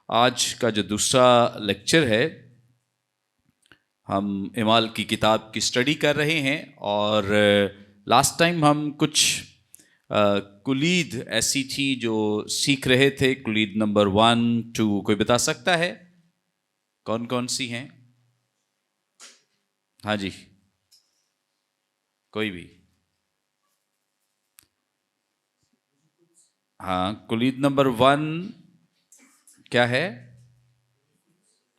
آج کا جو دوسرا لیکچر ہے، ہم اعمال کی کتاب کی اسٹڈی کر رہے ہیں، اور لاسٹ ٹائم ہم کچھ کلید ایسی تھی جو سیکھ رہے تھے۔ کلید نمبر 1 2 کوئی بتا سکتا ہے کون کون سی ہیں؟ ہاں جی، کوئی بھی؟ ہاں، کلید نمبر 1 کیا ہے؟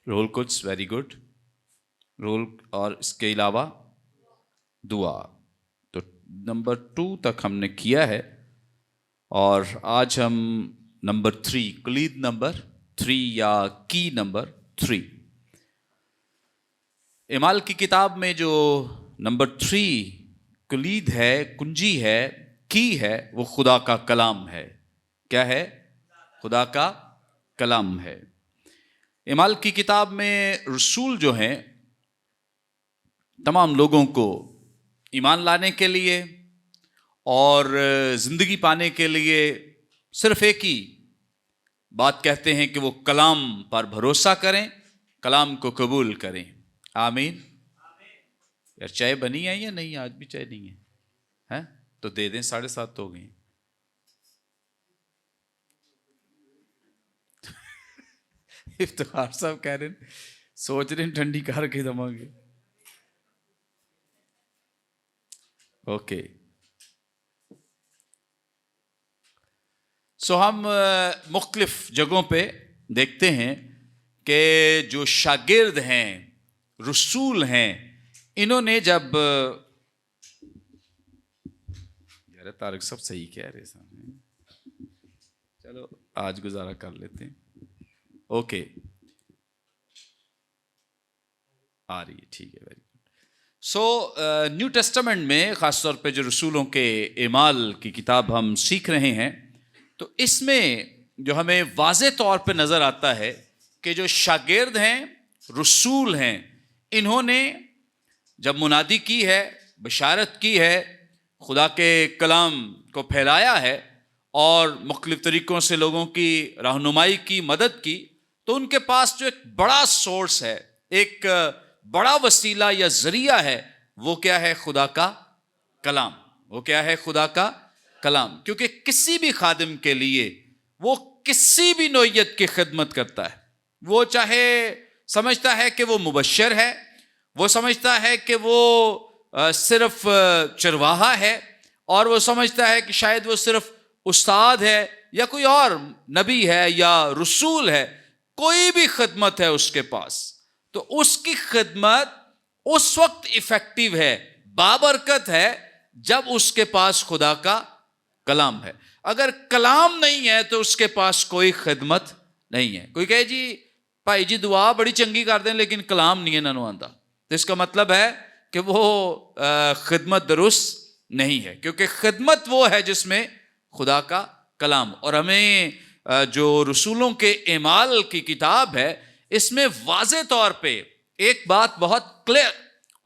رول قدس، ویری گڈ۔ رول، اور اس کے علاوہ دعا۔ تو نمبر 2 تک ہم نے کیا ہے، اور آج ہم نمبر 3، کلید نمبر 3 یا کی نمبر 3۔ اعمال کی کتاب میں جو نمبر 3 کلید ہے، کنجی ہے، کی ہے، وہ خدا کا کلام ہے۔ کیا ہے؟ خدا کا کلام ہے۔ اعمال کی کتاب میں رسول جو ہیں، تمام لوگوں کو ایمان لانے کے لیے اور زندگی پانے کے لیے صرف ایک ہی بات کہتے ہیں کہ وہ کلام پر بھروسہ کریں، کلام کو قبول کریں۔ آمین۔ یار چائے بنی ہے یا نہیں؟ آج بھی چائے نہیں ہے؟ تو دے دیں، 7:30 ہو گئی۔ افتخار صاحب کہہ رہے ہیں، سوچ رہے ہیں ٹھنڈی کار کے دماغ۔ اوکے، سو ہم مختلف جگہوں پہ دیکھتے ہیں کہ جو شاگرد ہیں، رسول ہیں، انہوں نے جب یار طارق صاحب صحیح کہہ رہے ہیں، چلو آج گزارا کر لیتے ہیں۔ اوکے، آ رہی ہے، ٹھیک ہے، ویری گڈ۔ سو نیو ٹیسٹمنٹ میں خاص طور پہ جو رسولوں کے اعمال کی کتاب ہم سیکھ رہے ہیں، تو اس میں جو ہمیں واضح طور پہ نظر آتا ہے کہ جو شاگرد ہیں، رسول ہیں، انہوں نے جب منادی کی ہے، بشارت کی ہے، خدا کے کلام کو پھیلایا ہے اور مختلف طریقوں سے لوگوں کی رہنمائی کی، مدد کی، تو ان کے پاس جو ایک بڑا سورس ہے، ایک بڑا وسیلہ یا ذریعہ ہے، وہ کیا ہے؟ خدا کا کلام۔ وہ کیا ہے؟ خدا کا کلام۔ کیونکہ کسی بھی خادم کے لیے وہ کسی بھی نوعیت کی خدمت کرتا ہے، وہ چاہے سمجھتا ہے کہ وہ مبشر ہے، وہ سمجھتا ہے کہ وہ صرف چرواہا ہے، اور وہ سمجھتا ہے کہ شاید وہ صرف استاد ہے یا کوئی اور نبی ہے یا رسول ہے، کوئی بھی خدمت ہے اس کے پاس، تو اس کی خدمت اس وقت ایفیکٹو ہے، بابرکت ہے، جب اس کے پاس خدا کا کلام ہے۔ اگر کلام نہیں ہے تو اس کے پاس کوئی خدمت نہیں ہے۔ کوئی کہے جی بھائی جی دعا بڑی چنگی کر دیں لیکن کلام نہیں ہے نہ آندا، تو اس کا مطلب ہے کہ وہ خدمت درست نہیں ہے، کیونکہ خدمت وہ ہے جس میں خدا کا کلام۔ اور ہمیں جو رسولوں کے اعمال کی کتاب ہے، اس میں واضح طور پہ ایک بات بہت کلیئر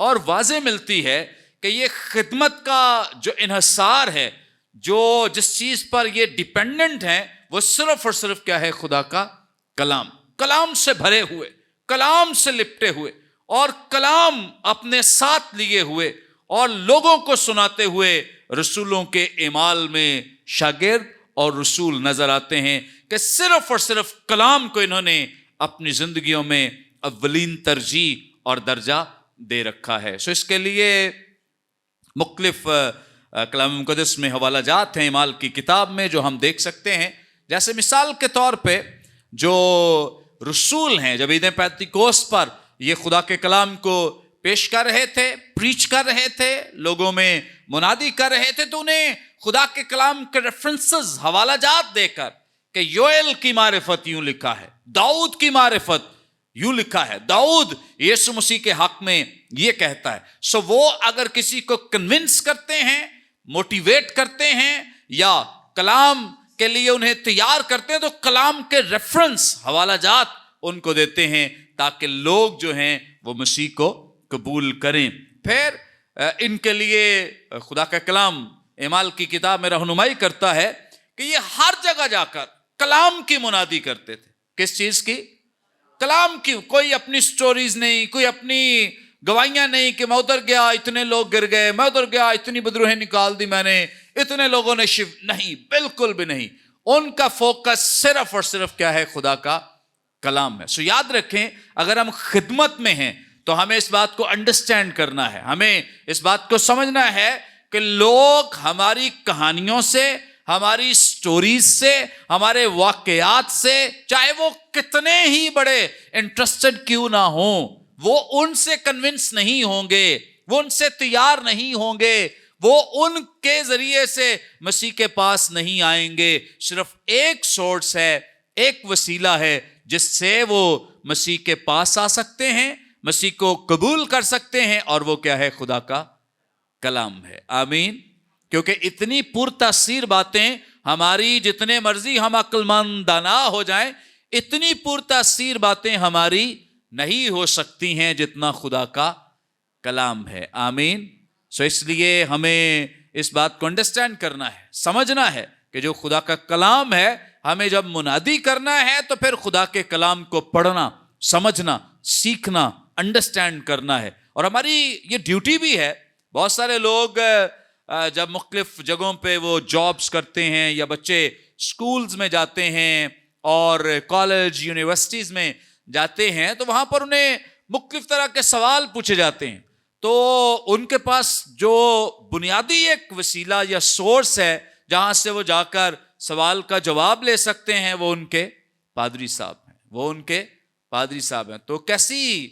اور واضح ملتی ہے کہ یہ خدمت کا جو انحصار ہے، جو جس چیز پر یہ ڈیپینڈنٹ ہیں، وہ صرف اور صرف کیا ہے؟ خدا کا کلام۔ کلام سے بھرے ہوئے، کلام سے لپٹے ہوئے، اور کلام اپنے ساتھ لیے ہوئے اور لوگوں کو سناتے ہوئے رسولوں کے اعمال میں شاگرد اور رسول نظر آتے ہیں کہ صرف اور صرف کلام کو انہوں نے اپنی زندگیوں میں اولین ترجیح اور درجہ دے رکھا ہے۔ سو اس کے لیے مختلف کلام مقدس میں حوالہ جات ہیں اعمال کی کتاب میں جو ہم دیکھ سکتے ہیں۔ جیسے مثال کے طور پہ جو رسول ہیں، جب عید پینتیکوست پر یہ خدا کے کلام کو پیش کر رہے تھے، پریچ کر رہے تھے، لوگوں میں منادی کر رہے تھے، تو انہیں خدا کے کلام کے ریفرنسز، حوالہ جات دے کر کہ یوئیل کی معرفت یوں لکھا ہے، داؤد کی معرفت یوں لکھا ہے، داؤد یسوع مسیح کے حق میں یہ کہتا ہے۔ سو وہ اگر کسی کو کنونس کرتے ہیں، موٹیویٹ کرتے ہیں، یا کلام کے لیے انہیں تیار کرتے ہیں، تو کلام کے ریفرنس، حوالہ جات ان کو دیتے ہیں تاکہ لوگ جو ہیں وہ مسیح کو قبول کریں۔ پھر ان کے لیے خدا کا کلام اعمال کی کتاب میں رہنمائی کرتا ہے کہ یہ ہر جگہ جا کر کلام کی منادی کرتے تھے، کس چیز کی؟ کلام کی. کوئی اپنی سٹوریز نہیں, کوئی اپنی گواہیاں نہیں کہ میں ادھر گیا اتنے لوگ گر گئے, میں ادھر گیا اتنی بدروہیں نکال دی میں نے, اتنے لوگوں نے نہیں, بالکل بھی نہیں. ان کا فوکس صرف اور صرف کیا ہے؟ خدا کا کلام ہے. سو یاد رکھیں, اگر ہم خدمت میں ہیں تو ہمیں اس بات کو انڈرسٹینڈ کرنا ہے, ہمیں اس بات کو سمجھنا ہے کہ لوگ ہماری کہانیوں سے, ہماری سٹوریز سے, ہمارے واقعات سے, چاہے وہ کتنے ہی بڑے انٹرسٹڈ کیوں نہ ہوں, وہ ان سے کنونس نہیں ہوں گے, وہ ان سے تیار نہیں ہوں گے, وہ ان کے ذریعے سے مسیح کے پاس نہیں آئیں گے. صرف ایک سورس ہے, ایک وسیلہ ہے جس سے وہ مسیح کے پاس آ سکتے ہیں, مسیح کو قبول کر سکتے ہیں, اور وہ کیا ہے؟ خدا کا کلام ہے. آمین. کیونکہ اتنی پر تاثیر باتیں ہماری, جتنے مرضی ہم عقل مند دانا ہو جائیں, اتنی پر تاثیر باتیں ہماری نہیں ہو سکتی ہیں جتنا خدا کا کلام ہے. آمین. سو اس لیے ہمیں اس بات کو انڈرسٹینڈ کرنا ہے, سمجھنا ہے کہ جو خدا کا کلام ہے, ہمیں جب منادی کرنا ہے تو پھر خدا کے کلام کو پڑھنا, سمجھنا, سیکھنا, انڈرسٹینڈ کرنا ہے. اور ہماری یہ ڈیوٹی بھی ہے. بہت سارے لوگ جب مختلف جگہوں پہ وہ جابز کرتے ہیں, یا بچے سکولز میں جاتے ہیں اور کالج یونیورسٹیز میں جاتے ہیں, تو وہاں پر انہیں مختلف طرح کے سوال پوچھے جاتے ہیں. تو ان کے پاس جو بنیادی ایک وسیلہ یا سورس ہے جہاں سے وہ جا کر سوال کا جواب لے سکتے ہیں, وہ ان کے پادری صاحب ہیں, وہ ان کے پادری صاحب ہیں. تو کیسی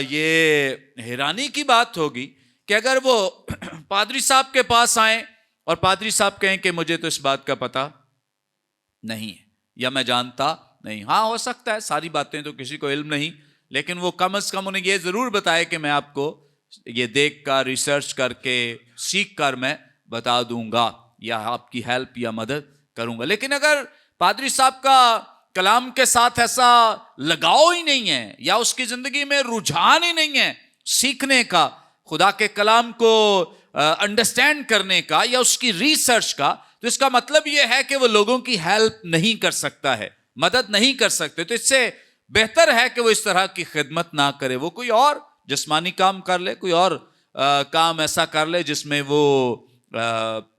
یہ حیرانی کی بات ہوگی کہ اگر وہ پادری صاحب کے پاس آئیں اور پادری صاحب کہیں کہ مجھے تو اس بات کا پتہ نہیں ہے, یا میں جانتا نہیں. ہاں, ہو سکتا ہے ساری باتیں تو کسی کو علم نہیں, لیکن وہ کم از کم انہیں یہ ضرور بتائے کہ میں آپ کو یہ دیکھ کر, ریسرچ کر کے, سیکھ کر میں بتا دوں گا, یا آپ کی ہیلپ یا مدد کروں گا. لیکن اگر پادری صاحب کا کلام کے ساتھ ایسا لگاؤ ہی نہیں ہے, یا اس کی زندگی میں رجحان ہی نہیں ہے سیکھنے کا, خدا کے کلام کو انڈرسٹینڈ کرنے کا, یا اس کی ریسرچ کا, تو اس کا مطلب یہ ہے کہ وہ لوگوں کی ہیلپ نہیں کر سکتا ہے, مدد نہیں کر سکتے. تو اس سے بہتر ہے کہ وہ اس طرح کی خدمت نہ کرے, وہ کوئی اور جسمانی کام کر لے, کوئی اور کام ایسا کر لے جس میں وہ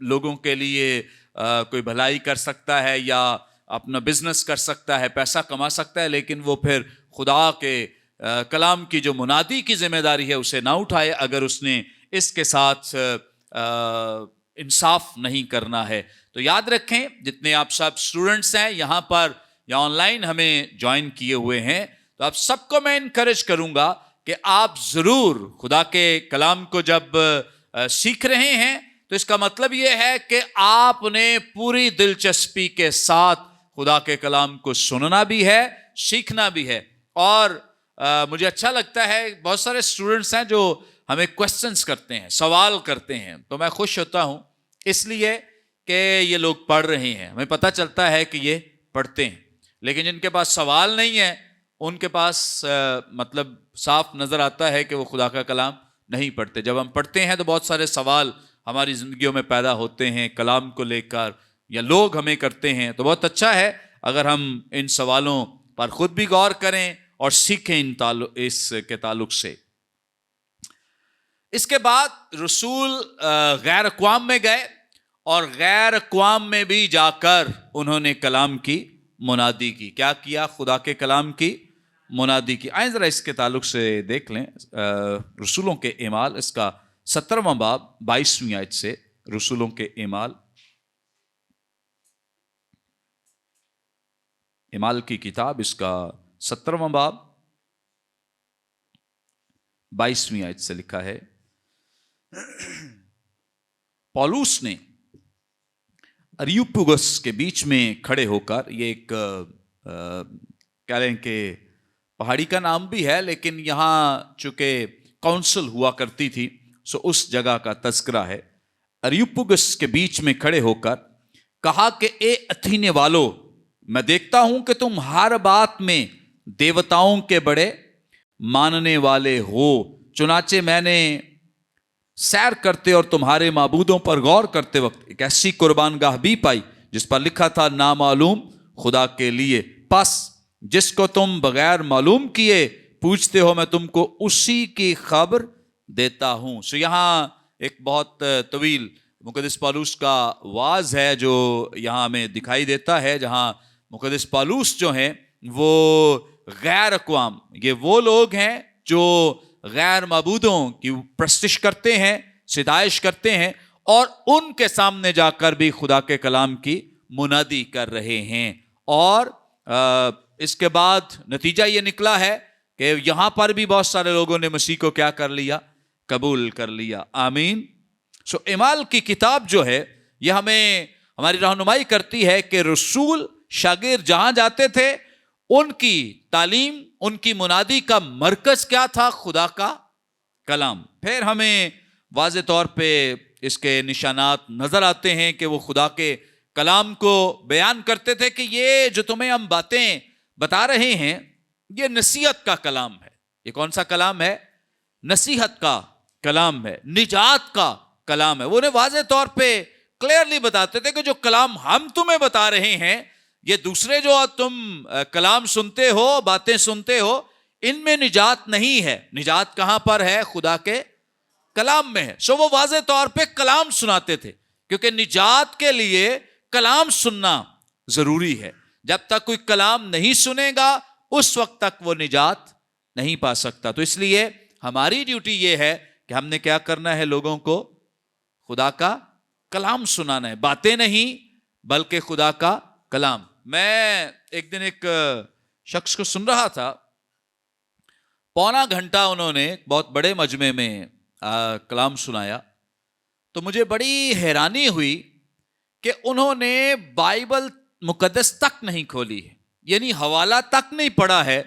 لوگوں کے لیے کوئی بھلائی کر سکتا ہے, یا اپنا بزنس کر سکتا ہے, پیسہ کما سکتا ہے, لیکن وہ پھر خدا کے کلام کی جو منادی کی ذمہ داری ہے اسے نہ اٹھائے, اگر اس نے اس کے ساتھ انصاف نہیں کرنا ہے. تو یاد رکھیں, جتنے آپ سب اسٹوڈنٹس ہیں یہاں پر یا آن لائن ہمیں جوائن کیے ہوئے ہیں, تو آپ سب کو میں انکریج کروں گا کہ آپ ضرور خدا کے کلام کو جب سیکھ رہے ہیں تو اس کا مطلب یہ ہے کہ آپ نے پوری دلچسپی کے ساتھ خدا کے کلام کو سننا بھی ہے, سیکھنا بھی ہے. اور مجھے اچھا لگتا ہے, بہت سارے اسٹوڈنٹس ہیں جو ہمیں کوسچنس کرتے ہیں, سوال کرتے ہیں, تو میں خوش ہوتا ہوں اس لیے کہ یہ لوگ پڑھ رہے ہیں. ہمیں پتہ چلتا ہے کہ یہ پڑھتے ہیں. لیکن جن کے پاس سوال نہیں ہے, ان کے پاس مطلب صاف نظر آتا ہے کہ وہ خدا کا کلام نہیں پڑھتے. جب ہم پڑھتے ہیں تو بہت سارے سوال ہماری زندگیوں میں پیدا ہوتے ہیں کلام کو لے کر, یا لوگ ہمیں کرتے ہیں. تو بہت اچھا ہے اگر ہم ان سوالوں پر خود بھی غور کریں اور سیکھیں اس کے تعلق سے. اس کے بعد رسول غیر اقوام میں گئے, اور غیر اقوام میں بھی جا کر انہوں نے کلام کی منادی کی. کیا کیا؟ خدا کے کلام کی منادی کی. آئیں ذرا اس کے تعلق سے دیکھ لیں رسولوں کے اعمال, اس کا 17واں باب 22ویں آیت سے. رسولوں کے اعمال, اعمال کی کتاب, اس کا 17واں باب 22ویں آیت سے لکھا ہے, پولوس نے اریوپگس کے بیچ میں کھڑے ہو کر, یہ ایک کہہ لیں کہ پہاڑی کا نام بھی ہے, لیکن یہاں چونکہ کونسل ہوا کرتی تھی سو اس جگہ کا تذکرہ ہے. اریوپگس کے بیچ میں کھڑے ہو کر کہا کہ اے اتھینے والو, میں دیکھتا ہوں کہ تم ہر بات میں دیوتاؤں کے بڑے ماننے والے ہو. چنانچہ میں نے سیر کرتے اور تمہارے معبودوں پر غور کرتے وقت ایک ایسی قربان گاہ بھی پائی جس پر لکھا تھا نامعلوم خدا کے لیے. پس جس کو تم بغیر معلوم کیے پوچھتے ہو میں تم کو اسی کی خبر دیتا ہوں. سو یہاں ایک بہت طویل مقدس پالوس کا واز ہے جو یہاں ہمیں دکھائی دیتا ہے, جہاں مقدس پالوس جو ہیں وہ غیر اقوام, یہ وہ لوگ ہیں جو غیر معبودوں کی پرستش کرتے ہیں, ستائش کرتے ہیں, اور ان کے سامنے جا کر بھی خدا کے کلام کی منادی کر رہے ہیں. اور اس کے بعد نتیجہ یہ نکلا ہے کہ یہاں پر بھی بہت سارے لوگوں نے مسیح کو کیا کر لیا, قبول کر لیا. آمین. سو اعمال کی کتاب جو ہے یہ ہمیں ہماری رہنمائی کرتی ہے کہ رسول شاگرد جہاں جاتے تھے ان کی تعلیم, ان کی منادی کا مرکز کیا تھا؟ خدا کا کلام. پھر ہمیں واضح طور پہ اس کے نشانات نظر آتے ہیں کہ وہ خدا کے کلام کو بیان کرتے تھے کہ یہ جو تمہیں ہم باتیں بتا رہے ہیں یہ نصیحت کا کلام ہے. یہ کون سا کلام ہے؟ نصیحت کا کلام ہے, نجات کا کلام ہے. وہ انہیں واضح طور پہ کلیئرلی بتاتے تھے کہ جو کلام ہم تمہیں بتا رہے ہیں, یہ دوسرے جو تم کلام سنتے ہو, باتیں سنتے ہو, ان میں نجات نہیں ہے. نجات کہاں پر ہے؟ خدا کے کلام میں ہے. سو وہ واضح طور پہ کلام سناتے تھے, کیونکہ نجات کے لیے کلام سننا ضروری ہے. جب تک کوئی کلام نہیں سنے گا اس وقت تک وہ نجات نہیں پا سکتا. تو اس لیے ہماری ڈیوٹی یہ ہے کہ ہم نے کیا کرنا ہے؟ لوگوں کو خدا کا کلام سنانا ہے, باتیں نہیں بلکہ خدا کا کلام. میں ایک دن ایک شخص کو سن رہا تھا, پونا گھنٹہ انہوں نے بہت بڑے مجمع میں کلام سنایا, تو مجھے بڑی حیرانی ہوئی کہ انہوں نے بائبل مقدس تک نہیں کھولی ہے, یعنی حوالہ تک نہیں پڑھا ہے.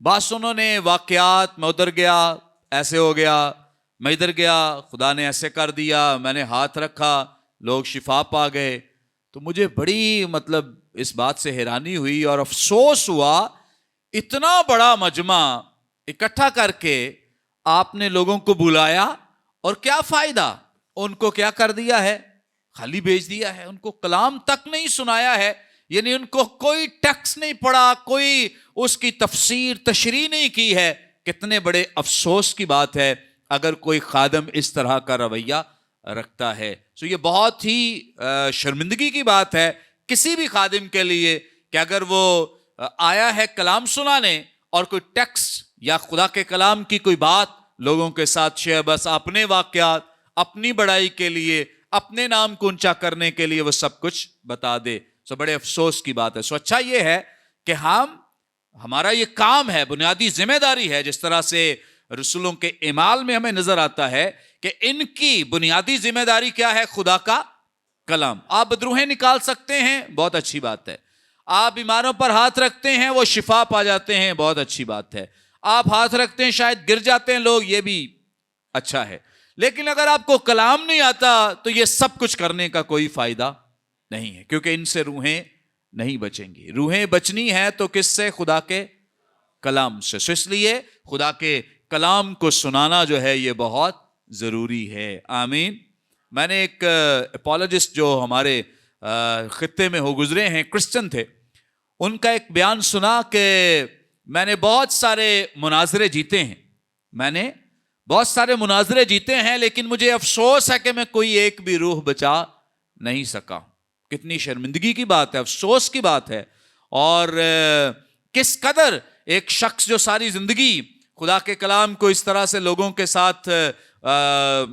بس انہوں نے واقعات, میں ادھر گیا ایسے ہو گیا, میں ادھر گیا خدا نے ایسے کر دیا, میں نے ہاتھ رکھا لوگ شفا پا گئے. تو مجھے بڑی اس بات سے حیرانی ہوئی اور افسوس ہوا, اتنا بڑا مجمع اکٹھا کر کے آپ نے لوگوں کو بلایا اور کیا فائدہ؟ ان کو کیا کر دیا ہے؟ خالی بھیج دیا ہے. ان کو کلام تک نہیں سنایا ہے, یعنی ان کو کوئی ٹیکسٹ نہیں پڑھا, کوئی اس کی تفسیر تشریح نہیں کی ہے. کتنے بڑے افسوس کی بات ہے اگر کوئی خادم اس طرح کا رویہ رکھتا ہے. سو یہ بہت ہی شرمندگی کی بات ہے کسی بھی خادم کے لیے کہ اگر وہ آیا ہے کلام سنانے اور کوئی ٹیکسٹ یا خدا کے کلام کی کوئی بات لوگوں کے ساتھ شیئر, بس اپنے واقعات, اپنی بڑائی کے لیے, اپنے نام کو اونچا کرنے کے لیے وہ سب کچھ بتا دے. سو بڑے افسوس کی بات ہے. سو اچھا یہ ہے کہ ہمارا یہ کام ہے, بنیادی ذمہ داری ہے, جس طرح سے رسولوں کے اعمال میں ہمیں نظر آتا ہے کہ ان کی بنیادی ذمہ داری کیا ہے؟ خدا کا کلام. آپ بدروہیں نکال سکتے ہیں, بہت اچھی بات ہے. آپ بیماروں پر ہاتھ رکھتے ہیں وہ شفا پا جاتے ہیں, بہت اچھی بات ہے. آپ ہاتھ رکھتے ہیں شاید گر جاتے ہیں لوگ, یہ بھی اچھا ہے. لیکن اگر آپ کو کلام نہیں آتا تو یہ سب کچھ کرنے کا کوئی فائدہ نہیں ہے, کیونکہ ان سے روحیں نہیں بچیں گی. روحیں بچنی ہے تو کس سے؟ خدا کے کلام سے. سو اس لیے خدا کے کلام کو سنانا جو ہے یہ بہت ضروری ہے. آمین. میں نے ایک اپولوجسٹ جو ہمارے خطے میں ہو گزرے ہیں, کرسچن تھے, ان کا ایک بیان سنا کہ میں نے بہت سارے مناظرے جیتے ہیں, میں نے بہت سارے مناظرے جیتے ہیں, لیکن مجھے افسوس ہے کہ میں کوئی ایک بھی روح بچا نہیں سکا. کتنی شرمندگی کی بات ہے, افسوس کی بات ہے. اور کس قدر ایک شخص جو ساری زندگی خدا کے کلام کو اس طرح سے لوگوں کے ساتھ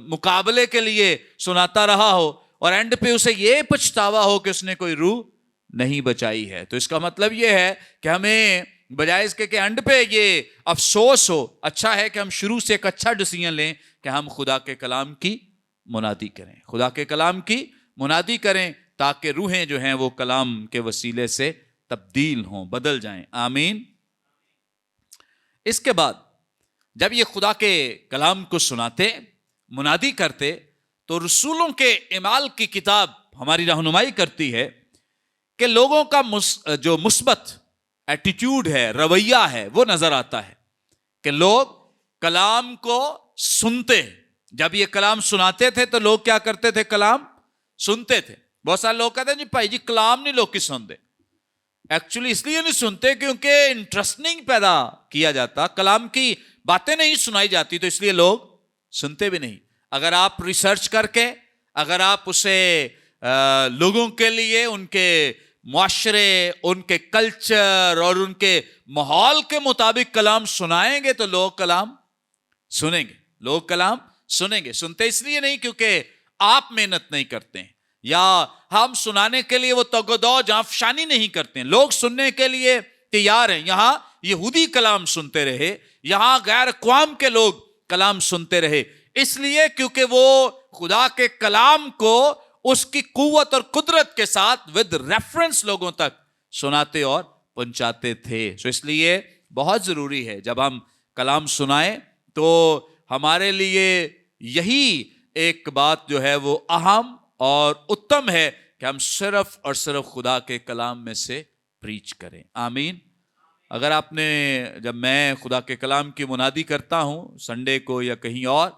مقابلے کے لیے سناتا رہا ہو اور اینڈ پہ اسے یہ پچھتاوا ہو کہ اس نے کوئی روح نہیں بچائی ہے. تو اس کا مطلب یہ ہے کہ ہمیں بجائے اس کے کہ اینڈ پہ یہ افسوس ہو, اچھا ہے کہ ہم شروع سے ایک اچھا ڈیسیژن لیں کہ ہم خدا کے کلام کی منادی کریں, خدا کے کلام کی منادی کریں, تاکہ روحیں جو ہیں وہ کلام کے وسیلے سے تبدیل ہوں, بدل جائیں. آمین. اس کے بعد جب یہ خدا کے کلام کو سناتے, منادی کرتے, تو رسولوں کے اعمال کی کتاب ہماری رہنمائی کرتی ہے کہ لوگوں کا جو مثبت ایٹیٹیوڈ ہے, رویہ ہے, وہ نظر آتا ہے کہ لوگ کلام کو سنتے. جب یہ کلام سناتے تھے تو لوگ کیا کرتے تھے؟ کلام سنتے تھے. بہت سارے لوگ کہتے ہیں جی بھائی جی کلام نہیں لوگ کی سنتے, ایکچولی اس لیے نہیں سنتے کیونکہ انٹرسٹ نہیں پیدا کیا جاتا، کلام کی باتیں نہیں سنائی جاتی، تو اس لیے لوگ سنتے بھی نہیں۔ اگر آپ ریسرچ کر کے اگر آپ اسے لوگوں کے لیے ان کے معاشرے، ان کے کلچر اور ان کے ماحول کے مطابق کلام سنائیں گے تو لوگ کلام سنیں گے، لوگ کلام سنیں گے۔ سنتے اس لیے نہیں کیونکہ آپ محنت نہیں کرتے ہیں، یا ہم سنانے کے لیے وہ تگودو جانفشانی نہیں کرتے ہیں، لوگ سننے کے لیے تیار ہیں۔ یہاں یہودی کلام سنتے رہے، یہاں غیر اقوام کے لوگ کلام سنتے رہے، اس لیے کیونکہ وہ خدا کے کلام کو اس کی قوت اور قدرت کے ساتھ ود ریفرنس لوگوں تک سناتے اور پہنچاتے تھے۔ سو اس لیے بہت ضروری ہے جب ہم کلام سنائیں تو ہمارے لیے یہی ایک بات جو ہے وہ اہم اور اتم ہے کہ ہم صرف اور صرف خدا کے کلام میں سے پریچ کریں۔ آمین۔ اگر آپ نے، جب میں خدا کے کلام کی منادی کرتا ہوں سنڈے کو یا کہیں اور،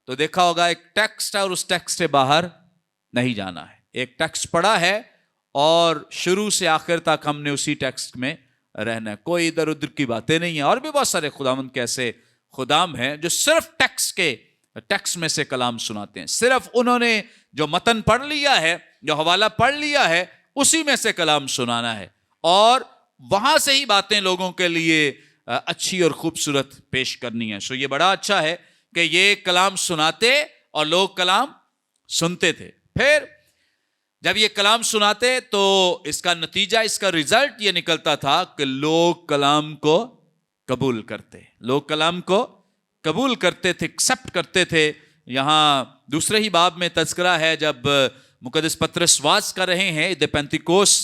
تو دیکھا ہوگا ایک ٹیکسٹ ہے اور اس ٹیکسٹ سے باہر نہیں جانا ہے۔ ایک ٹیکسٹ پڑھا ہے اور شروع سے آخر تک ہم نے اسی ٹیکسٹ میں رہنا ہے، کوئی ادھر ادھر کی باتیں نہیں ہیں۔ اور بھی بہت سارے خداوند کے ایسے خدام ہیں جو صرف ٹیکسٹ میں سے کلام سناتے ہیں، صرف انہوں نے جو متن پڑھ لیا ہے، جو حوالہ پڑھ لیا ہے، اسی میں سے کلام سنانا ہے اور وہاں سے ہی باتیں لوگوں کے لیے اچھی اور خوبصورت پیش کرنی ہے۔ سو یہ بڑا اچھا ہے کہ یہ کلام سناتے اور لوگ کلام سنتے تھے۔ پھر جب یہ کلام سناتے تو اس کا نتیجہ، اس کا ریزلٹ یہ نکلتا تھا کہ لوگ کلام کو قبول کرتے، لوگ کلام کو قبول کرتے تھے، ایکسپٹ کرتے تھے۔ یہاں دوسرے ہی باب میں تذکرہ ہے، جب مقدس پطرس واعظ کر رہے ہیں عید پینتیکوس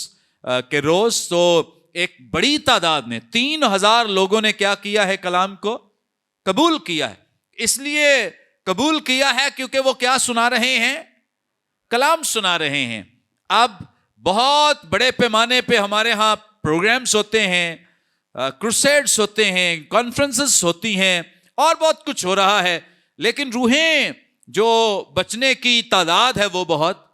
کے روز، تو ایک بڑی تعداد نے 3000 لوگوں نے کیا کیا ہے؟ کلام کو قبول کیا ہے۔ اس لیے قبول کیا ہے کیونکہ وہ کیا سنا رہے ہیں؟ کلام سنا رہے ہیں۔ اب بہت بڑے پیمانے پہ ہمارے ہاں پروگرامز ہوتے ہیں، کروسیڈز ہوتے ہیں، کانفرنسز ہوتی ہیں اور بہت کچھ ہو رہا ہے، لیکن روحیں جو بچنے کی تعداد ہے وہ بہت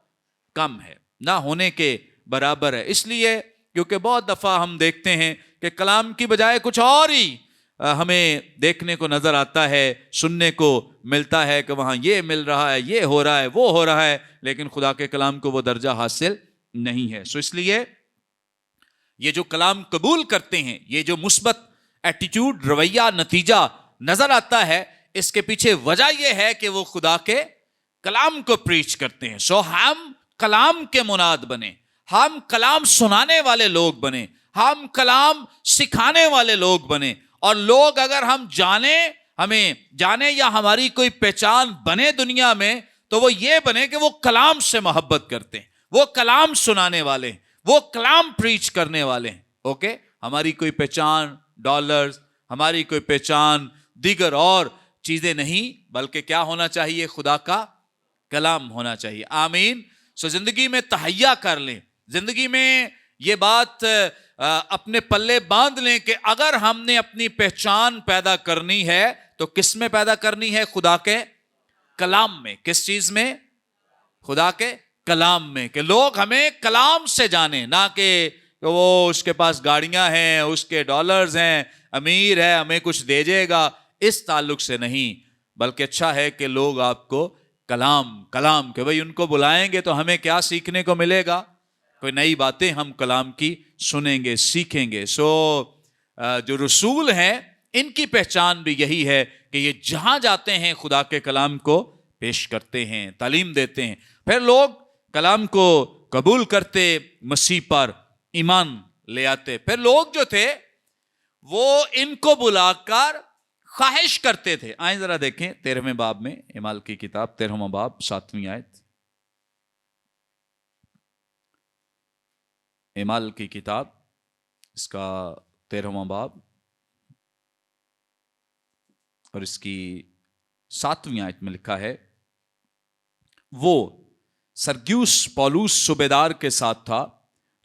کم ہے، نہ ہونے کے برابر ہے۔ اس لیے کیونکہ بہت دفعہ ہم دیکھتے ہیں کہ کلام کی بجائے کچھ اور ہی ہمیں دیکھنے کو نظر آتا ہے، سننے کو ملتا ہے کہ وہاں یہ مل رہا ہے، یہ ہو رہا ہے، وہ ہو رہا ہے، لیکن خدا کے کلام کو وہ درجہ حاصل نہیں ہے۔ سو اس لیے یہ جو کلام قبول کرتے ہیں، یہ جو مثبت ایٹیٹیوڈ، رویہ، نتیجہ نظر آتا ہے، اس کے پیچھے وجہ یہ ہے کہ وہ خدا کے کلام کو پریچ کرتے ہیں۔ سو ہم کلام کے مناد بنیں، ہم کلام سنانے والے لوگ بنیں، ہم کلام سکھانے والے لوگ بنیں، اور لوگ اگر ہم ہمیں جانے یا ہماری کوئی پہچان بنے دنیا میں، تو وہ یہ بنے کہ وہ کلام سے محبت کرتے ہیں، وہ کلام سنانے والے ہیں، وہ کلام پریچ کرنے والے ہیں۔ اوکے، ہماری کوئی پہچان ڈالرز، ہماری کوئی پہچان دیگر اور چیزیں نہیں، بلکہ کیا ہونا چاہیے؟ خدا کا کلام ہونا چاہیے۔ آمین۔ سو زندگی میں تہیا کر لیں، زندگی میں یہ بات اپنے پلے باندھ لیں کہ اگر ہم نے اپنی پہچان پیدا کرنی ہے تو کس میں پیدا کرنی ہے؟ خدا کے کلام میں۔ کس چیز میں؟ خدا کے کلام میں، کہ لوگ ہمیں کلام سے جانیں، نہ کہ وہ اس کے پاس گاڑیاں ہیں، اس کے ڈالرز ہیں، امیر ہے، ہمیں کچھ دے جائے گا، اس تعلق سے نہیں، بلکہ اچھا ہے کہ لوگ آپ کو کلام کہ بھئی ان کو بلائیں گے تو ہمیں کیا سیکھنے کو ملے گا؟ کوئی نئی باتیں ہم کلام کی سنیں گے، سیکھیں گے۔ سو جو رسول ہیں ان کی پہچان بھی یہی ہے کہ یہ جہاں جاتے ہیں خدا کے کلام کو پیش کرتے ہیں، تعلیم دیتے ہیں۔ پھر لوگ کلام کو قبول کرتے، مسیح پر ایمان لے آتے۔ پھر لوگ جو تھے وہ ان کو بلا کر خواہش کرتے تھے۔ آئیں ذرا دیکھیں 13ویں باب میں، اعمال کی کتاب 13واں باب 7ویں آیت۔ اعمال کی کتاب اس کا 13واں باب اور اس کی 7ویں آیت میں لکھا ہے، وہ سرگیوس پولوس صوبیدار کے ساتھ تھا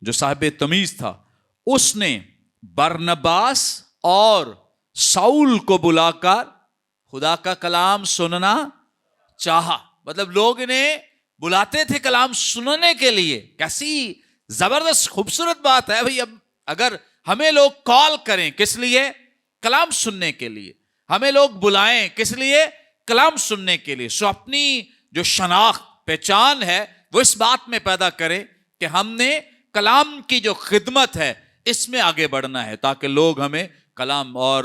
جو صاحب تمیز تھا، اس نے برنباس اور ساؤل کو بلا کر خدا کا کلام سننا چاہا۔ مطلب لوگ انہیں بلاتے تھے کلام سننے کے لیے۔ کیسی زبردست خوبصورت بات ہے بھئی، اب اگر ہمیں لوگ کال کریں کس لیے؟ کلام سننے کے لیے. ہمیں لوگ بلائیں کس لیے؟ کلام سننے کے لیے. سو اپنی جو شناخت پہچان ہے وہ اس بات میں پیدا کریں کہ ہم نے کلام کی جو خدمت ہے اس میں آگے بڑھنا ہے، تاکہ لوگ ہمیں کلام، اور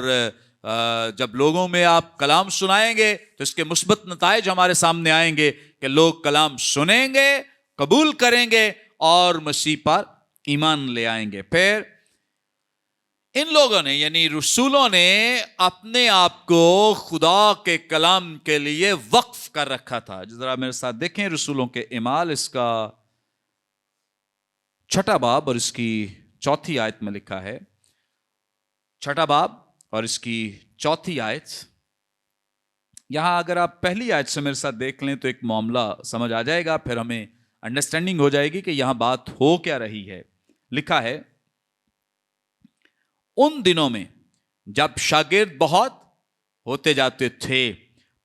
جب لوگوں میں آپ کلام سنائیں گے تو اس کے مثبت نتائج ہمارے سامنے آئیں گے کہ لوگ کلام سنیں گے، قبول کریں گے اور مسیح پر ایمان لے آئیں گے. پھر ان لوگوں نے یعنی رسولوں نے اپنے آپ کو خدا کے کلام کے لیے وقف کر رکھا تھا. ذرا میرے ساتھ دیکھیں رسولوں کے اعمال، اس کا 6 باب اور اس کی 4 آیت میں لکھا ہے. 6 باب اور اس کی 4 آیت. یہاں اگر آپ پہلی آیت سے میرے ساتھ دیکھ لیں تو ایک معاملہ سمجھ آ جائے گا، پھر ہمیں انڈرسٹینڈنگ ہو جائے گی کہ یہاں بات ہو کیا رہی ہے. لکھا ہے، ان دنوں میں جب شاگرد بہت ہوتے جاتے تھے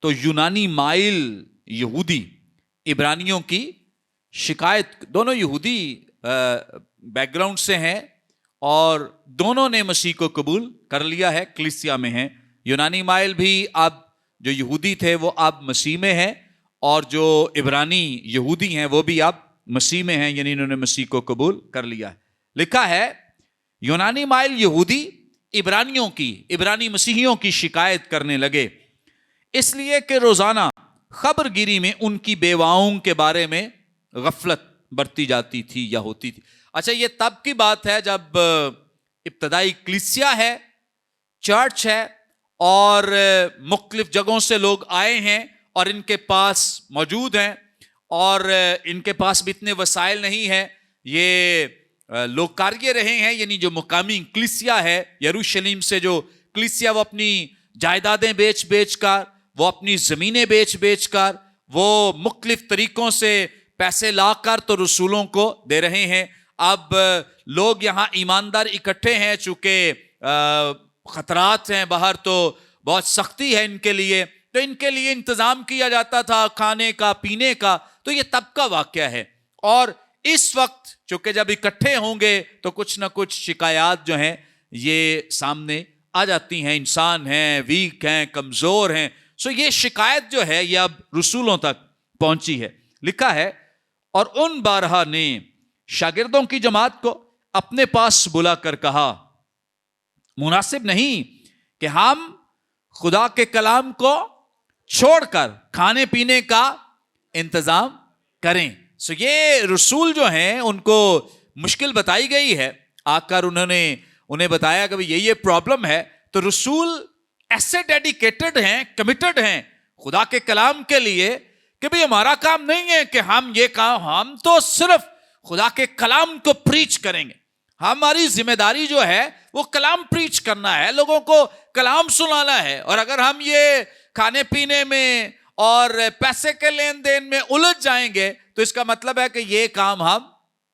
تو یونانی مائل یہودی عبرانیوں کی شکایت، دونوں یہودی بیک گراؤنڈ سے ہیں اور دونوں نے مسیح کو قبول کر لیا ہے، کلیسیا میں ہیں. یونانی مائل بھی اب جو یہودی تھے وہ اب مسیح میں ہیں، اور جو عبرانی یہودی ہیں وہ بھی اب مسیح میں ہیں، یعنی انہوں نے مسیح کو قبول کر لیا ہے. لکھا ہے، یونانی مائل یہودی عبرانیوں کی، عبرانی مسیحیوں کی شکایت کرنے لگے، اس لیے کہ روزانہ خبر گیری میں ان کی بیواؤں کے بارے میں غفلت برتی جاتی تھی یا ہوتی تھی. اچھا، یہ تب کی بات ہے جب ابتدائی کلیسیا ہے، چرچ ہے، اور مختلف جگہوں سے لوگ آئے ہیں اور ان کے پاس موجود ہیں، اور ان کے پاس بھی اتنے وسائل نہیں ہیں. یہ لوگ کاریے رہے ہیں، یعنی جو مقامی کلیسیا ہے یروشلم سے، جو کلیسیا وہ اپنی جائیدادیں بیچ کر، وہ اپنی زمینیں بیچ کر، وہ مختلف طریقوں سے پیسے لا کر تو رسولوں کو دے رہے ہیں. اب لوگ یہاں ایماندار اکٹھے ہیں، چونکہ خطرات ہیں باہر تو بہت سختی ہے ان کے لیے، تو ان کے لیے انتظام کیا جاتا تھا کھانے کا، پینے کا. تو یہ تب کا واقعہ ہے، اور اس وقت چونکہ جب اکٹھے ہوں گے تو کچھ نہ کچھ شکایات جو ہیں یہ سامنے آ جاتی ہیں. انسان ہیں، ویک ہیں، کمزور ہیں. سو یہ شکایت جو ہے یہ اب رسولوں تک پہنچی ہے. لکھا ہے، اور ان 12 نے شاگردوں کی جماعت کو اپنے پاس بلا کر کہا، مناسب نہیں کہ ہم خدا کے کلام کو چھوڑ کر کھانے پینے کا انتظام کریں. سو یہ رسول جو ہیں ان کو مشکل بتائی گئی ہے، آ کر انہیں بتایا کہ یہ پرابلم ہے. تو رسول ایسے ڈیڈیکیٹڈ ہیں، کمیٹڈ ہیں خدا کے کلام کے لیے کہ بھئی ہمارا کام نہیں ہے کہ ہم یہ کام، ہم تو صرف خدا کے کلام کو پریچ کریں گے. ہماری ذمہ داری جو ہے وہ کلام پریچ کرنا ہے، لوگوں کو کلام سنانا ہے. اور اگر ہم یہ کھانے پینے میں اور پیسے کے لین دین میں الجھ جائیں گے تو اس کا مطلب ہے کہ یہ کام ہم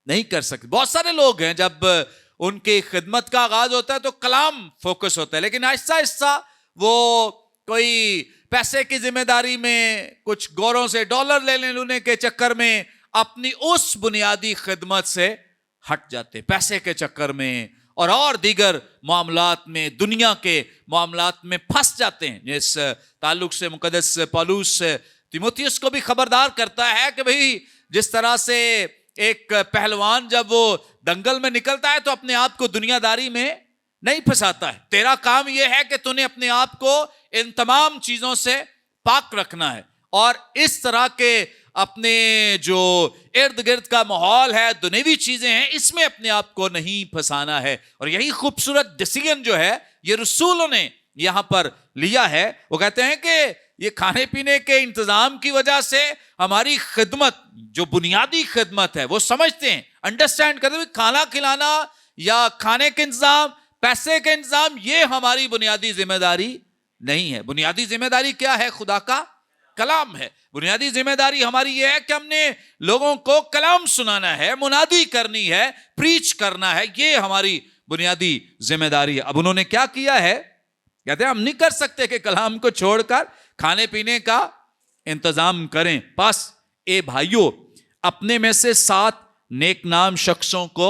نہیں کر سکتے. بہت سارے لوگ ہیں جب ان کی خدمت کا آغاز ہوتا ہے تو کلام فوکس ہوتا ہے، لیکن آہستہ آہستہ وہ کوئی پیسے کی ذمہ داری میں کچھ گوروں سے ڈالر لینے کے چکر میں اپنی اس بنیادی خدمت سے ہٹ جاتے، پیسے کے چکر میں اور دیگر معاملات میں، دنیا کے معاملات میں پھنس جاتے ہیں. اس تعلق سے مقدس پولس تیموتھیوس کو بھی خبردار کرتا ہے کہ بھئی جس طرح سے ایک پہلوان جب وہ دنگل میں نکلتا ہے تو اپنے آپ کو دنیا داری میں نہیں پھنساتا ہے. تیرا کام یہ ہے کہ تو نے اپنے آپ کو ان تمام چیزوں سے پاک رکھنا ہے، اور اس طرح کے اپنے جو ارد گرد کا ماحول ہے، دنیوی چیزیں ہیں، اس میں اپنے آپ کو نہیں پھنسانا ہے. اور یہی خوبصورت ڈیسیژن جو ہے یہ رسولوں نے یہاں پر لیا ہے. وہ کہتے ہیں کہ یہ کھانے پینے کے انتظام کی وجہ سے ہماری خدمت جو بنیادی خدمت ہے وہ سمجھتے ہیں، انڈرسٹینڈ کرتے ہیں، کھانا کھلانا یا کھانے کے انتظام، پیسے کے انتظام، یہ ہماری بنیادی ذمہ داری نہیں ہے. بنیادی ذمہ داری کیا ہے؟ خدا کا کلام ہے. بنیادی ذمہ داری ہماری یہ ہے کہ ہم نے لوگوں کو کلام سنانا ہے، منادی کرنی ہے، پریچ کرنا ہے. یہ ہماری بنیادی ذمہ داری ہے. اب انہوں نے کیا کیا ہے؟ کہتے ہیں ہم نہیں کر سکتے کہ کلام کو چھوڑ کر کھانے پینے کا انتظام کریں. بس اے بھائیو، اپنے میں سے 7 نیک نام شخصوں کو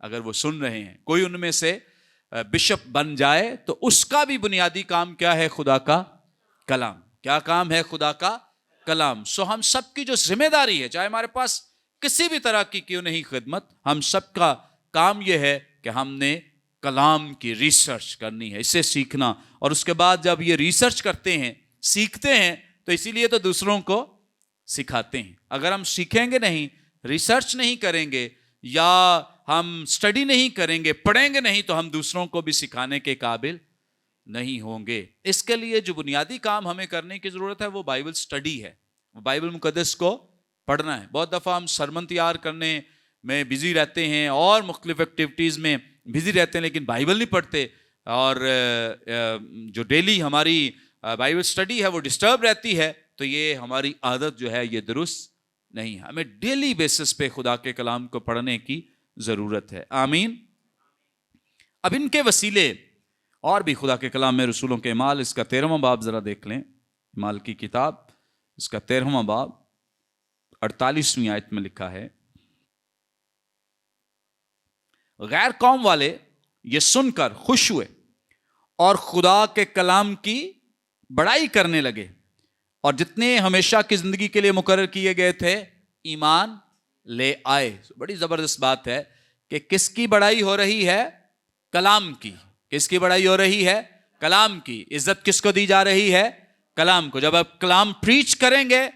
اگر وہ سن رہے ہیں، کوئی ان میں سے بشپ بن جائے تو اس کا بھی بنیادی کام کیا ہے؟ خدا کا کلام. کیا کام ہے؟ خدا کا کلام. سو ہم سب کی جو ذمہ داری ہے، چاہے ہمارے پاس کسی بھی طرح کی کیوں نہیں خدمت، ہم سب کا کام یہ ہے کہ ہم نے کلام کی ریسرچ کرنی ہے، اسے سیکھنا. اور اس کے بعد جب یہ ریسرچ کرتے ہیں، سیکھتے ہیں، تو اسی لیے تو دوسروں کو سکھاتے ہیں. اگر ہم سیکھیں گے نہیں، ریسرچ نہیں کریں گے، یا ہم سٹڈی نہیں کریں گے، پڑھیں گے نہیں، تو ہم دوسروں کو بھی سکھانے کے قابل نہیں ہوں گے. اس کے لیے جو بنیادی کام ہمیں کرنے کی ضرورت ہے وہ بائبل سٹڈی ہے، بائبل مقدس کو پڑھنا ہے. بہت دفعہ ہم سرمن تیار کرنے میں بزی رہتے ہیں اور مختلف ایکٹیویٹیز میں بزی رہتے ہیں، لیکن بائبل نہیں پڑھتے، اور جو ڈیلی ہماری بائبل سٹڈی ہے وہ ڈسٹرب رہتی ہے. تو یہ ہماری عادت جو ہے یہ درست نہیں ہے. ہمیں ڈیلی بیسس پہ خدا کے کلام کو پڑھنے کی ضرورت ہے. آمین. اب ان کے وسیلے اور بھی خدا کے کلام میں رسولوں کے اعمال، اس کا 13واں باب ذرا دیکھ لیں. اعمال کی کتاب، اس کا 13واں باب 48ویں آیت میں لکھا ہے، غیر قوم والے یہ سن کر خوش ہوئے اور خدا کے کلام کی بڑائی کرنے لگے، اور جتنے ہمیشہ کی زندگی کے لیے مقرر کیے گئے تھے ایمان لے آئے. بڑی زبردست بات ہے کہ کس کی بڑائی ہو رہی ہے؟ کلام کی. کس کی بڑائی ہو رہی ہے؟ کلام کی. عزت کس کو دی جا رہی ہے؟ کلام کو. جب آپ کلام پریچ کریں گے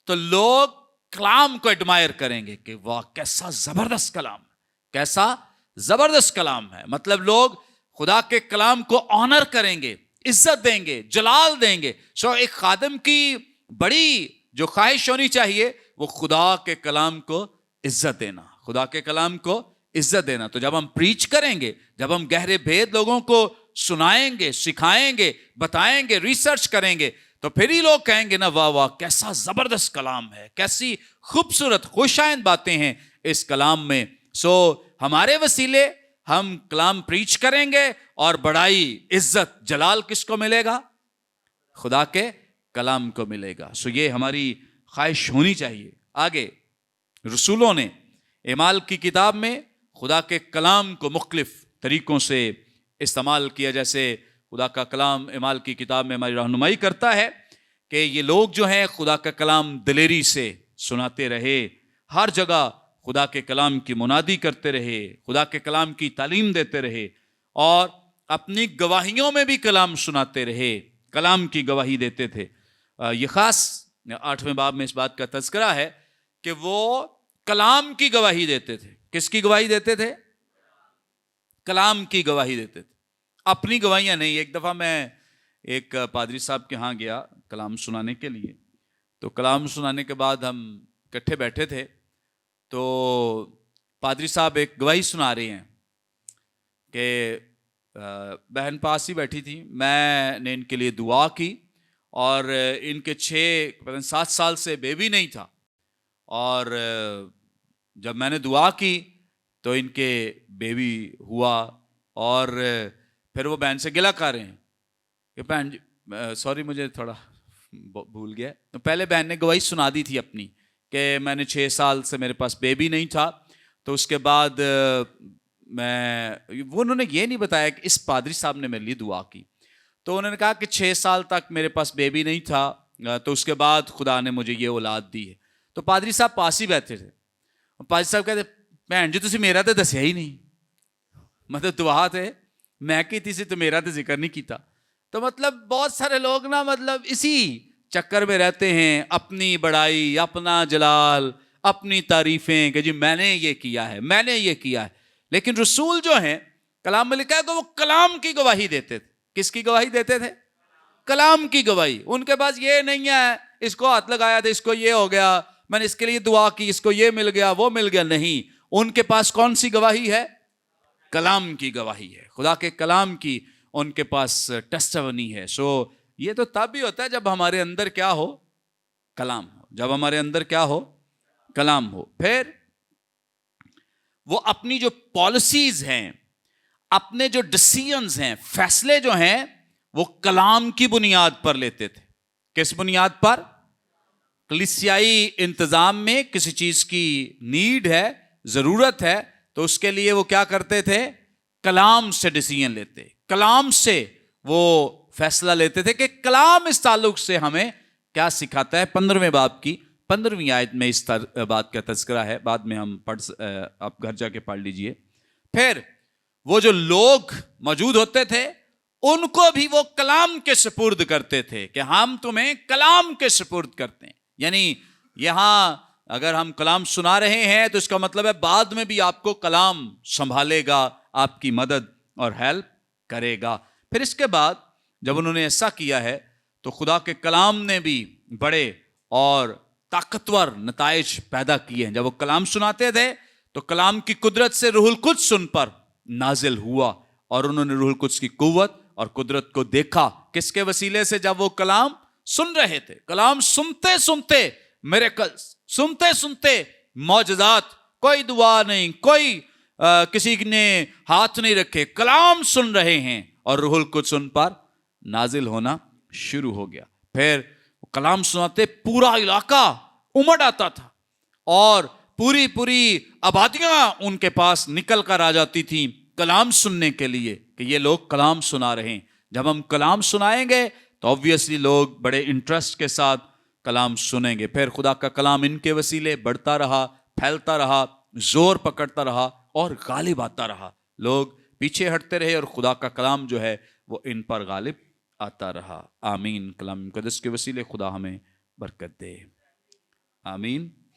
تو لوگ کلام کو ایڈمائر کریں گے کہ واہ کیسا زبردست کلام، کیسا زبردست کلام ہے. مطلب لوگ خدا کے کلام کو آنر کریں گے، عزت دیں گے، جلال دیں گے. سو ایک خادم کی بڑی جو خواہش ہونی چاہیے وہ خدا کے کلام کو عزت دینا، خدا کے کلام کو عزت دینا. تو جب ہم پریچ کریں گے، جب ہم گہرے بھید لوگوں کو سنائیں گے، سکھائیں گے، بتائیں گے، ریسرچ کریں گے، تو پھر ہی لوگ کہیں گے نا واہ واہ کیسا زبردست کلام ہے، کیسی خوبصورت خوشائند باتیں ہیں اس کلام میں. سو ہمارے وسیلے ہم کلام پریچ کریں گے، اور بڑائی، عزت، جلال کس کو ملے گا؟ خدا کے کلام کو ملے گا. سو یہ ہماری خواہش ہونی چاہیے. آگے رسولوں نے اعمال کی کتاب میں خدا کے کلام کو مختلف طریقوں سے استعمال کیا. جیسے خدا کا کلام اعمال کی کتاب میں ہماری رہنمائی کرتا ہے کہ یہ لوگ جو ہیں خدا کا کلام دلیری سے سناتے رہے، ہر جگہ خدا کے کلام کی منادی کرتے رہے، خدا کے کلام کی تعلیم دیتے رہے، اور اپنی گواہیوں میں بھی کلام سناتے رہے، کلام کی گواہی دیتے تھے. یہ خاص 8ویں باب میں اس بات کا تذکرہ ہے کہ وہ کلام کی گواہی دیتے تھے. کس کی گواہی دیتے تھے؟ کلام کی گواہی دیتے تھے، اپنی گواہیاں نہیں. ایک دفعہ میں ایک پادری صاحب کے ہاں گیا کلام سنانے کے لیے. تو کلام سنانے کے بعد ہم اکٹھے بیٹھے تھے، تو پادری صاحب ایک گواہی سنا رہے ہیں کہ بہن پاس ہی بیٹھی تھی، میں نے ان کے لیے دعا کی، اور ان کے 7 سال سے بیبی نہیں تھا، اور جب میں نے دعا کی تو ان کے بیبی ہوا. اور پھر وہ بہن سے گلہ کر رہے ہیں کہ بہن جی سوری مجھے تھوڑا بھول گیا. تو پہلے بہن نے گواہی سنا دی تھی اپنی کہ میں نے 6 سال سے میرے پاس بیبی نہیں تھا. تو اس کے بعد انہوں نے یہ نہیں بتایا کہ اس پادری صاحب نے میرے لیے دعا کی. تو انہوں نے کہا کہ 6 سال تک میرے پاس بیبی نہیں تھا، تو اس کے بعد خدا نے مجھے یہ اولاد دی ہے. تو پادری صاحب پاس ہی بیٹھے تھے. پادری صاحب کہتے بہن جی تسی میرا تو دسیا ہی نہیں، مطلب دعا تے میں کیتی سی تو میرا تو ذکر نہیں کیتا. تو مطلب بہت سارے لوگ نا مطلب اسی چکر میں رہتے ہیں، اپنی بڑائی، اپنا جلال، اپنی تعریفیں کہ جی میں نے یہ کیا ہے، میں نے یہ کیا ہے. لیکن رسول جو ہیں کلام میں لکھا ہے کہ وہ کلام کی گواہی دیتے تھے. کس کی گواہی دیتے تھے؟ کلام کی گواہی. ان کے پاس یہ نہیں ہے اس کو ہاتھ لگایا تھا، اس کو یہ ہو گیا، میں نے اس کے لیے دعا کی، اس کو یہ مل گیا، وہ مل گیا. نہیں، ان کے پاس کون سی گواہی ہے؟ کلام کی گواہی ہے، خدا کے کلام کی ان کے پاس ٹیسٹمنی ہے. سو یہ تو تب بھی ہوتا ہے جب ہمارے اندر کیا ہو؟ کلام ہو. جب ہمارے اندر کیا ہو؟ کلام ہو. پھر وہ اپنی جو پالیسیز ہیں، اپنے جو ڈیسیژنز ہیں، فیصلے جو ہیں، وہ کلام کی بنیاد پر لیتے تھے. کس بنیاد پر؟ کلیسیائی انتظام میں کسی چیز کی نیڈ ہے، ضرورت ہے، تو اس کے لیے وہ کیا کرتے تھے؟ کلام سے ڈیسیژن لیتے، کلام سے وہ فیصلہ لیتے تھے کہ کلام اس تعلق سے ہمیں کیا سکھاتا ہے۔ 15ویں باب کی 15ویں آیت میں اس بات کا تذکرہ ہے، بعد میں ہم آپ گھر جا کے پڑھ لیجئے۔ پھر وہ جو لوگ موجود ہوتے تھے ان کو بھی وہ کلام کے سپرد کرتے تھے کہ ہم تمہیں کلام کے سپرد کرتے ہیں، یعنی یہاں اگر ہم کلام سنا رہے ہیں تو اس کا مطلب ہے بعد میں بھی آپ کو کلام سنبھالے گا، آپ کی مدد اور ہیلپ کرے گا۔ پھر اس کے بعد جب انہوں نے ایسا کیا ہے تو خدا کے کلام نے بھی بڑے اور طاقتور نتائج پیدا کیے ہیں۔ جب وہ کلام سناتے تھے تو کلام کی قدرت سے روح القدس ان پر نازل ہوا، اور انہوں نے روح القدس کی قوت اور قدرت کو دیکھا۔ کس کے وسیلے سے؟ جب وہ کلام سن رہے تھے، کلام سنتے سنتے میریکلز، سنتے سنتے معجزات، کوئی دعا نہیں، کوئی کسی نے ہاتھ نہیں رکھے، کلام سن رہے ہیں اور روح القدس ان پر نازل ہونا شروع ہو گیا۔ پھر کلام سناتے پورا علاقہ امڑ آتا تھا اور پوری آبادیاں ان کے پاس نکل کر آ جاتی تھیں کلام سننے کے لیے کہ یہ لوگ کلام سنا رہے ہیں۔ جب ہم کلام سنائیں گے تو obviously لوگ بڑے انٹرسٹ کے ساتھ کلام سنیں گے۔ پھر خدا کا کلام ان کے وسیلے بڑھتا رہا، پھیلتا رہا، زور پکڑتا رہا اور غالب آتا رہا۔ لوگ پیچھے ہٹتے رہے اور خدا کا کلام جو ہے وہ ان پر غالب آتا رہا۔ آمین۔ کلام مقدس کے وسیلے خدا ہمیں برکت دے، آمین۔